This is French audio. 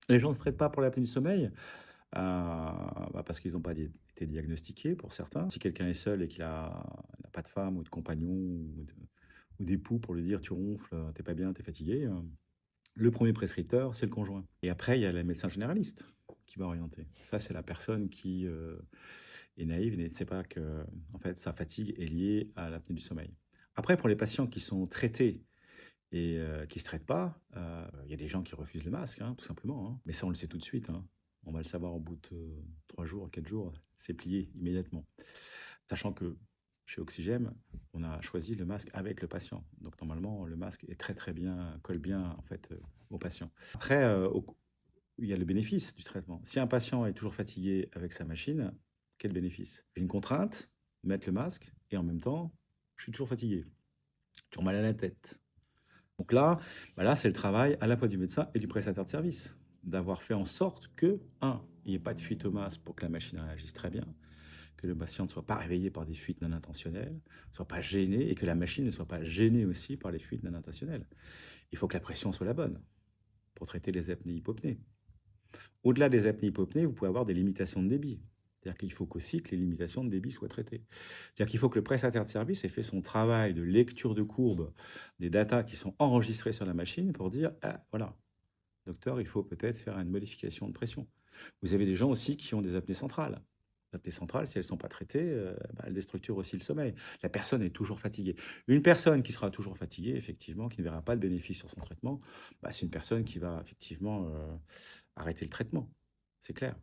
Les gens ne se traitent pas pour l'apnée du sommeil, parce qu'ils n'ont pas été diagnostiqués pour certains. Si quelqu'un est seul et qu'il n'a pas de femme ou de compagnon ou d'époux pour lui dire: «Tu ronfles, tu pas bien, tu es fatigué», le premier prescripteur, c'est le conjoint. Et après, il y a le médecin généraliste qui va orienter. Ça, c'est la personne qui est naïve et ne sait pas que, en fait, sa fatigue est liée à l'apnée du sommeil. Après, pour les patients qui sont traités et qui ne se traitent pas, il y a des gens qui refusent le masque, hein, tout simplement, hein. Mais ça, on le sait tout de suite, hein. On va le savoir au bout de 3 jours, 4 jours, c'est plié immédiatement. Sachant que chez Oxygem, on a choisi le masque avec le patient. Donc normalement, le masque est très très bien, colle bien en fait au patient. Après, il y a le bénéfice du traitement. Si un patient est toujours fatigué avec sa machine, quel bénéfice? J'ai une contrainte, mettre le masque, et en même temps, je suis toujours fatigué, toujours mal à la tête. Donc là, là c'est le travail à la fois du médecin et du prestataire de service, d'avoir fait en sorte que, un, il n'y ait pas de fuite au masque pour que la machine réagisse très bien, que le patient ne soit pas réveillé par des fuites non intentionnelles, ne soit pas gêné, et que la machine ne soit pas gênée aussi par les fuites non intentionnelles. Il faut que la pression soit la bonne pour traiter les apnées-hypopnées. Au-delà des apnées-hypopnées, vous pouvez avoir des limitations de débit. C'est-à-dire qu'il faut qu'aussi que les limitations de débit soient traitées. C'est-à-dire qu'il faut que le prestataire de service ait fait son travail de lecture de courbe des datas qui sont enregistrées sur la machine pour dire, ah voilà, docteur, il faut peut-être faire une modification de pression. Vous avez des gens aussi qui ont des apnées centrales. Les apnées centrales, si elles ne sont pas traitées, elles déstructurent aussi le sommeil. La personne est toujours fatiguée. Une personne qui sera toujours fatiguée, effectivement, qui ne verra pas de bénéfice sur son traitement, c'est une personne qui va effectivement arrêter le traitement. C'est clair.